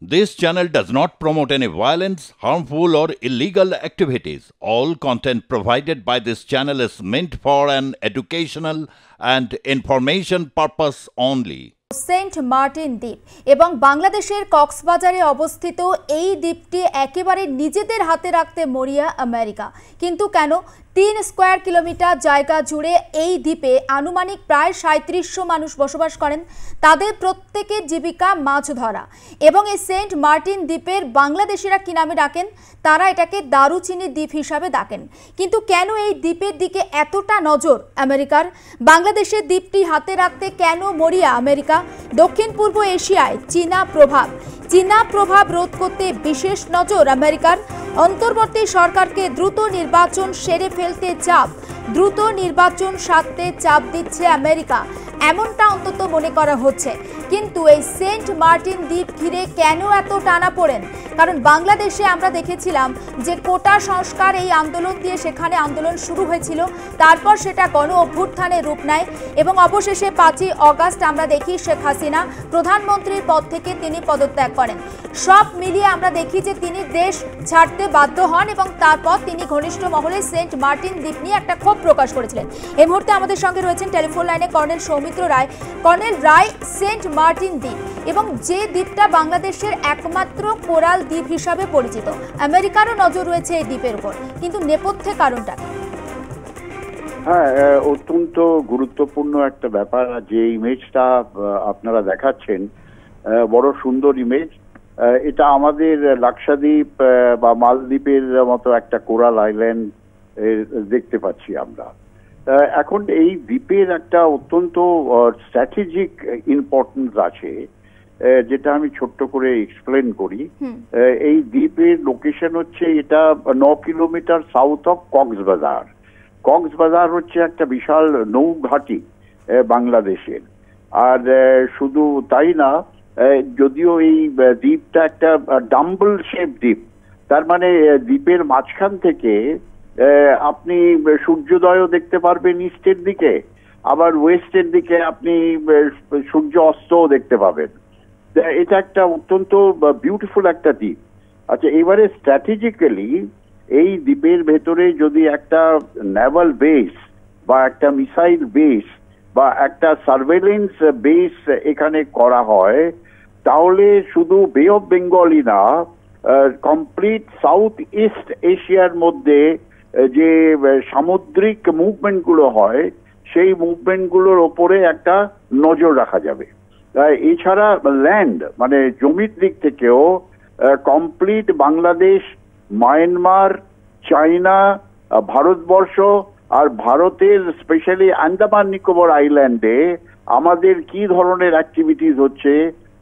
This channel does not promote any violence, harmful, or illegal activities. All content provided by this channel is meant for an educational and information purpose only. Saint Martin দ্বীপ এবং বাংলাদেশের কক্সবাজারে অবস্থিত এই দ্বীপটি একেবারে নিজেদের হাতে রাখতে মরিয়া আমেরিকা। কিন্তু কেন ৩ স্কয়ার কিলোমিটার জায়গা জুড়ে এই দ্বীপে আনুমানিক প্রায় ৩৭০০ মানুষ বসবাস করেন। তাদের প্রত্যেকের জীবিকা মাছ ধরা এবং এই সেন্ট মার্টিন দ্বীপের বাংলাদেশিরা কি নামে ডাকেন? তারা এটাকে দারুচিনি দ্বীপ হিসাবে ডাকেন। কিন্তু কেন এই দ্বীপের দিকে এতটা নজর আমেরিকার? বাংলাদেশের দ্বীপটি হাতে রাখতে কেন মরিয়া আমেরিকা? দক্ষিণ পূর্ব এশিয়ায় চীনা প্রভাব রোধ করতে বিশেষ নজর আমেরিকার। অন্তর্বর্তী সরকারকে দ্রুত নির্বাচন সেরে ফেলতে দ্রুত নির্বাচন সারতে চাপ দিচ্ছে আমেরিকা, এমনটা অন্তত মনে করা হচ্ছে। কিন্তু এই সেন্ট মার্টিন দ্বীপ ঘিরে কেন এত টানাপোড়েন? কারণ বাংলাদেশে আমরা দেখেছিলাম যে কোটা সংস্কার এই আন্দোলন দিয়ে সেখানে আন্দোলন শুরু হয়েছিল, তারপর সেটা গণ অভ্যুত্থানের রূপ নেয় এবং অবশেষে ৫ই অগাস্ট আমরা দেখি শেখ হাসিনা প্রধানমন্ত্রীর পদ থেকে তিনি পদত্যাগ করেন। সব মিলিয়ে আমরা দেখি যে তিনি দেশ ছাড়তে বাধ্য হন এবং তারপর তিনি ঘনিষ্ঠ মহলে সেন্ট মার্টিন দ্বীপ নিয়ে একটা ক্ষোভ প্রকাশ করেছিলেন। এই মুহূর্তে আমাদের সঙ্গে রয়েছেন টেলিফোন লাইনে কর্নেল সৌমিত্র রায়। কর্নেল রায়, সেন্ট মার্টিন দ্বীপ এবং যে দ্বীপটা বাংলাদেশের একমাত্র কোরাল দ্বীপ হিসাবে পরিচিত, আমেরিকারও নজর রয়েছে এই দ্বীপের উপর, কিন্তু নেপথ্যে কারণটা? হ্যাঁ, অত্যন্ত গুরুত্বপূর্ণ একটা ব্যাপার। যে ইমেজটা আপনারা দেখাচ্ছেন বড় সুন্দর ইমেজ। এটা আমাদের লাক্ষাদ্বীপ বা মালদ্বীপের মতো একটা কোরাল আইল্যান্ড দেখতে পাচ্ছি আমরা। এখন এই দ্বীপের একটা অত্যন্ত স্ট্র্যাটেজিক ইম্পর্টেন্স আছে, যেটা আমি ছোট্ট করে এক্সপ্লেন করি। এই দ্বীপের লোকেশন হচ্ছে, এটা ৯ kilometre south of Cox's Bazar. Cox's Bazar হচ্ছে একটা বিশাল নৌঘাঁটি বাংলাদেশের। আর শুধু তাই না, যদিও এই দ্বীপটা একটা ডাম্বল শেপ দ্বীপ, তার মানে দ্বীপের মাঝখান থেকে আপনি সূর্যোদয়ও দেখতে পারবেন ইস্টের দিকে, আবার ওয়েস্টের দিকে আপনি সূর্য অস্তও দেখতে পাবেন। এটা একটা অত্যন্ত বিউটিফুল একটা দ্বীপ। আচ্ছা, এবারে স্ট্র্যাটেজিক্যালি এই দ্বীপের ভেতরে যদি একটা নেভাল বেস বা একটা মিসাইল বেস বা একটা সার্ভেলেন্স বেস এখানে করা হয়, তাহলে শুধু বে অফ বেঙ্গলই না, কমপ্লিট সাউথ ইস্ট এশিয়ার মধ্যে যে সামুদ্রিক মুভমেন্ট গুলো হয়, সেই মুভমেন্ট গুলোর ওপরে একটা নজর রাখা যাবে। এছাড়া ল্যান্ড মানে জমির দিক থেকেও complete Bangladesh, Myanmar, China, Bharatvarsha আর ভারতের স্পেশালি আন্দামান নিকোবর আইল্যান্ডে আমাদের কি ধরনের অ্যাক্টিভিটিস হচ্ছে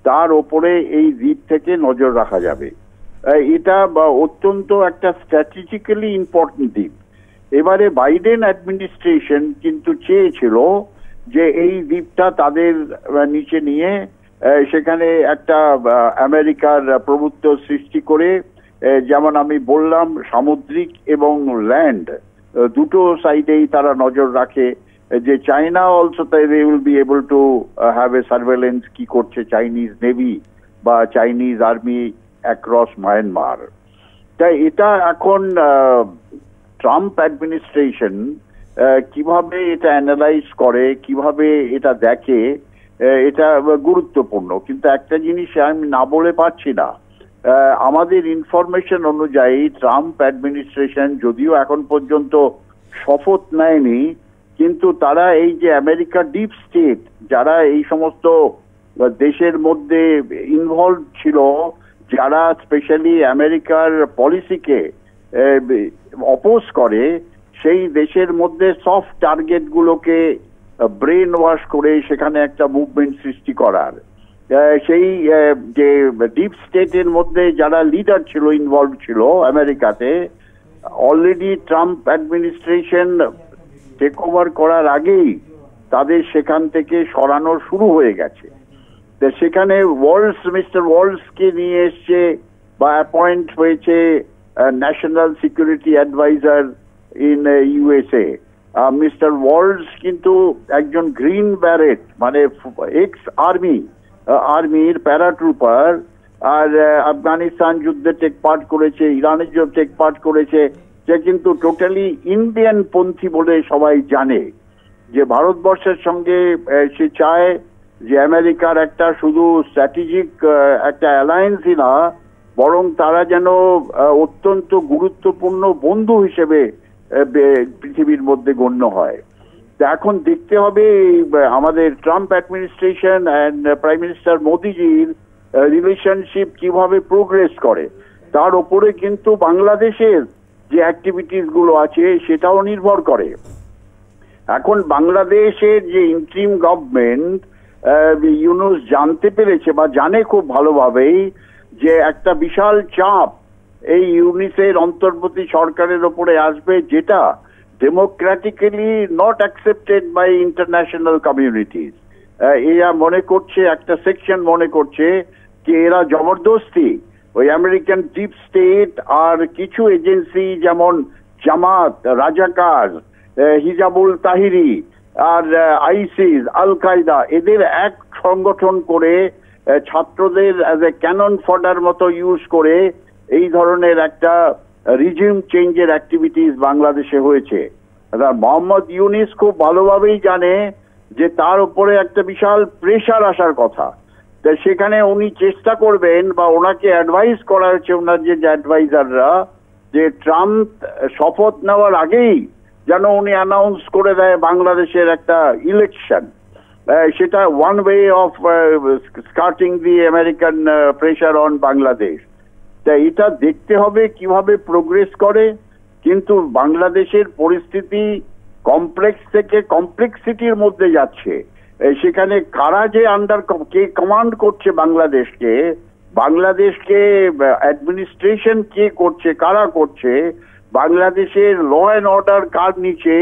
তার ওপরে এই দ্বীপ থেকে নজর রাখা যাবে। এটা অত্যন্ত একটা স্ট্র্যাটেজিক্যালি ইম্পর্টেন্ট দ্বীপ। এবারে বাইডেন অ্যাডমিনিস্ট্রেশন কিন্তু চেয়েছিল যে এই দ্বীপটা তাদের নিচে নিয়ে সেখানে একটা আমেরিকার প্রভুত্ব সৃষ্টি করে, যেমন আমি বললাম, সামুদ্রিক এবং ল্যান্ড দুটো সাইডেই তারা নজর রাখে। যে China also they will be able to have a surveillance কি করছে চাইনিজ নেভি বা চাইনিজ আর্মি অ্যাক্রস মায়ানমার। তাই এটা এখন ট্রাম্প অ্যাডমিনিস্ট্রেশন কিভাবে এটা অ্যানালাইজ করে, কিভাবে এটা দেখে, এটা গুরুত্বপূর্ণ। কিন্তু একটা জিনিস আমি না বলে পারছি না, আমাদের ইনফরমেশন অনুযায়ী ট্রাম্প অ্যাডমিনিস্ট্রেশন যদিও এখন পর্যন্ত শপথ নেয়নি, কিন্তু তারা এই যে আমেরিকা ডিপ স্টেট যারা এই সমস্ত দেশের মধ্যে ইনভলভ ছিল, যারা স্পেশালি আমেরিকার পলিসিকে অপোজ করে, সেই দেশের মধ্যে সফট টার্গেট গুলোকে ব্রেন ওয়াশ করে সেখানে একটা মুভমেন্ট সৃষ্টি করার, সেই যে ডিপ স্টেটের মধ্যে যারা লিডার ছিল, ইনভলভ ছিল আমেরিকাতে, already Trump administration take over করার আগেই তাদের সেখান থেকে সরানো শুরু হয়ে গেছে। সেখানে মিস্টার ওয়ালসকে নিয়ে এসছে বা অ্যাপয়েন্ট হয়েছে national security adviser in USA. Mister Waltz কিন্তু একজন গ্রিন ব্যারেট মানে এক্স আর্মির প্যারাট্রুপার, আর আফগানিস্তান যুদ্ধে টেক পার্ট করেছে, ইরানের যুদ্ধে টেক পার্ট করেছে, সে কিন্তু টোটালি ইন্ডিয়ান পন্থী বলে সবাই জানে। যে ভারতবর্ষের সঙ্গে সে চায় যে আমেরিকার একটা শুধু স্ট্র্যাটেজিক একটা অ্যালায়েন্সই না, বরং তারা যেন অত্যন্ত গুরুত্বপূর্ণ বন্ধু হিসেবে পৃথিবীর মধ্যে গণ্য হয়। এখন দেখতে হবে আমাদের Trump administration and prime minister মোদিজির রিলেশনশিপ কিভাবে প্রোগ্রেস করে, তার উপরে কিন্তু বাংলাদেশের যে অ্যাক্টিভিটিস গুলো আছে সেটাও নির্ভর করে। এখন বাংলাদেশের যে ইন্টারিম গভর্নমেন্ট ইউনূস জানতে পেরেছে বা জানে খুব ভালোভাবেই যে একটা বিশাল চাপ এই ইউনিসের অন্তর্বর্তী সরকারের ওপরে আসবে, যেটা democratically not accepted by international communities. এরা মনে করছে, একটা সেকশন মনে করছে যে এরা জবরদস্তি ওই আমেরিকান ডিপ স্টেট আর কিছু এজেন্সি যেমন জামাত, রাজাকার, হিজাবুল তাহিরি আর আইসিস, আল কায়দা, এদের এক সংগঠন করে ছাত্রদের অ্যাজ এ ক্যানন ফডার মতো ইউজ করে এই ধরনের একটা রিজিম চেঞ্জের অ্যাক্টিভিটিস বাংলাদেশে হয়েছে। মোহাম্মদ ইউনিস খুব ভালোভাবেই জানে যে তার উপরে একটা বিশাল প্রেশার আসার কথা। তা সেখানে উনি চেষ্টা করবেন বা ওনাকে অ্যাডভাইস করা হয়েছে, ওনার যে অ্যাডভাইজাররা, যে ট্রাম্প শপথ নেওয়ার আগেই যেন উনি অ্যানাউন্স করে দেয় বাংলাদেশের একটা ইলেকশন। সেটা one way of স্কার্টিং the American pressure on Bangladesh. তা এটা দেখতে হবে কিভাবে প্রোগ্রেস করে। কিন্তু বাংলাদেশের পরিস্থিতি কমপ্লেক্স থেকে কমপ্লেক্সিটির মধ্যে যাচ্ছে। সেখানে কারা যে কে কমান্ড করছে বাংলাদেশকে, বাংলাদেশকে অ্যাডমিনিস্ট্রেশন কে করছে, কারা করছে, বাংলাদেশের ল অ্যান্ড অর্ডার কার নিচে,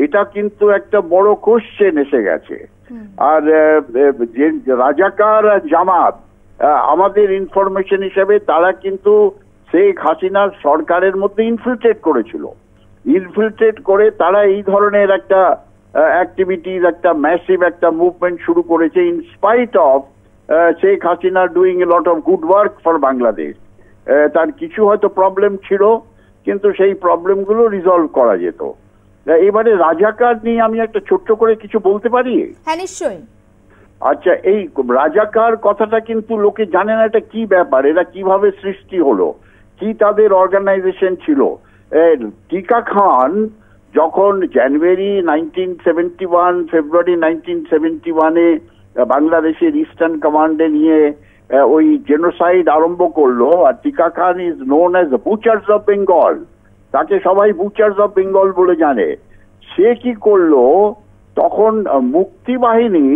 এটা কিন্তু একটা বড় কোশ্চেন এসে গেছে। আর যে রাজাকার আর জামাত, আমাদের ইনফরমেশন হিসেবে তারা কিন্তু শেখ হাসিনার সরকারের মধ্যে ইনফিল্ট্রেট করেছিল। ইনফিল্ট্রেট করে তারা এই ধরনের একটা অ্যাক্টিভিটিস, একটা ম্যাসিভ একটা মুভমেন্ট শুরু করেছে, in spite of Sheikh Hasina doing a lot of good work for Bangladesh. তার কিছু হয়তো প্রবলেম ছিল, কিন্তু সেই প্রবলেমগুলো রিজলভ করা যেত। এবারে রাজাকার নিয়ে আমি একটা ছোট্ট করে কিছু বলতে পারি? হ্যাঁ, নিশ্চয়ই। আচ্ছা, এই রাজাকার কথাটা কিন্তু লোকে জানে না এটা কি ব্যাপার, এরা কিভাবে সৃষ্টি হলো, কি তাদের অর্গানাইজেশন ছিল। টিকা খান যখন জানুয়ারি 1971, ফেব্রুয়ারি 1971-এ বাংলাদেশের ইস্টার্ন কমান্ডে নিয়ে ওই জেনোসাইড আরম্ভ করলো, আর Tikka Khan is known as butchers of Bengal, তাকে সবাই বুচার্স অফ বেঙ্গল বলে জানে। সে কি করলো, তখন মুক্তি বাহিনী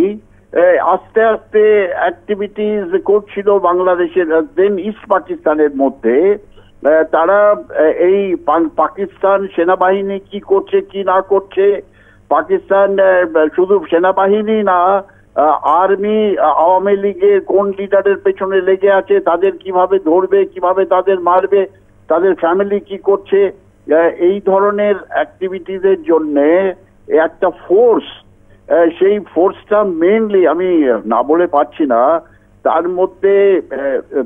আস্তে আস্তে অ্যাক্টিভিটিস করছিল বাংলাদেশের দেন ইস্ট পাকিস্তানের মধ্যে। তারা এই পাকিস্তান সেনাবাহিনী কি করছে কি না করছে, পাকিস্তান শুধু সেনাবাহিনী না, আর্মি, আওয়ামী লীগের কোন লিডারের পেছনে লেগে আছে, তাদের কিভাবে ধরবে, কিভাবে তাদের মারবে, তাদের ফ্যামিলি কি করছে, এই ধরনের অ্যাক্টিভিটিসের জন্যে একটা ফোর্স, সেই ফোর্সটা মেইনলি আমি না বলে পারছি না, তার মধ্যে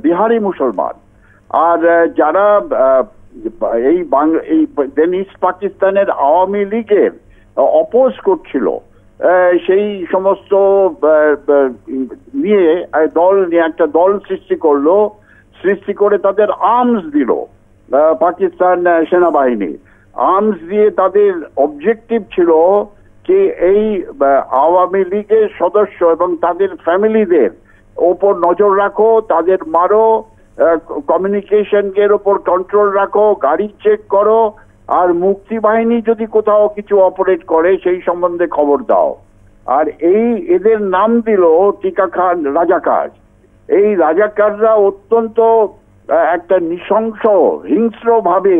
বিহারি মুসলমান আর যারা এই ইস্ট পাকিস্তানের আওয়ামী লীগের অপোজ করছিল, সেই সমস্ত নিয়ে একটা দল সৃষ্টি করলো, সৃষ্টি করে তাদের আর্মস দিল পাকিস্তান সেনাবাহিনী। আর্মস দিয়ে তাদের অবজেক্টিভ ছিল যে এই আওয়ামী লীগের সদস্য এবং তাদের ফ্যামিলিদের ওপর নজর রাখো, তাদের মারো, কমিউনিকেশন এর ওপর কন্ট্রোল রাখো, গাড়ি চেক করো, আর মুক্তি বাহিনী যদি কোথাও কিছু অপারেট করে সেই সম্বন্ধে খবর দাও। আর এদের নাম দিল টিকা খান রাজাকার। এই রাজাকাররা অত্যন্ত একটা নৃশংস, হিংস্র ভাবে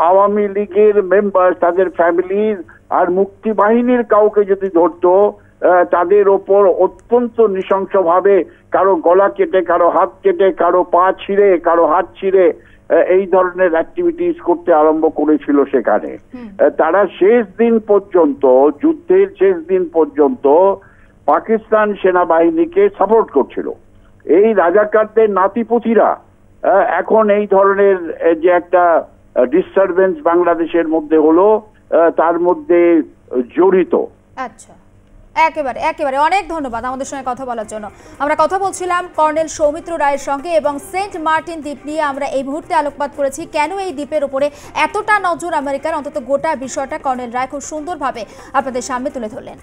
আওয়ামী লীগের মেম্বার, তাদের ফ্যামিলির আর মুক্তি বাহিনীর কাউকে যদি ধরতো, তাদের ওপর অত্যন্ত নৃশংস ভাবে কারো গলা কেটে, কারো হাত কেটে, কারো পা ছিঁড়ে, কারো হাত ছিঁড়ে এই ধরনের অ্যাক্টিভিটিস করতে আরম্ভ করেছিল সেখানে। তারা শেষ দিন পর্যন্ত, যুদ্ধের শেষ দিন পর্যন্ত পাকিস্তান সেনাবাহিনীকে সাপোর্ট করছিল। এই রাজাকারদের নাতিপুতিরা এখন এই ধরনের যে একটা ডিস্টারবেন্স বাংলাদেশের মধ্যে হলো তার মধ্যে জড়িত। আচ্ছা, একেবারে একেবারে অনেক ধন্যবাদ আমাদের সঙ্গে কথা বলার জন্য। আমরা কথা বলছিলাম কর্নেল সৌমিত্র রায়ের সঙ্গে এবং সেন্ট মার্টিন দ্বীপ নিয়ে আমরা এই মুহূর্তে আলোকপাত করেছি। কেন এই দ্বীপের উপরে এতটা নজর আমেরিকার, অন্তত গোটা বিষয়টা কর্নেল রায় খুব সুন্দরভাবে আপনাদের সামনে তুলে ধরলেন।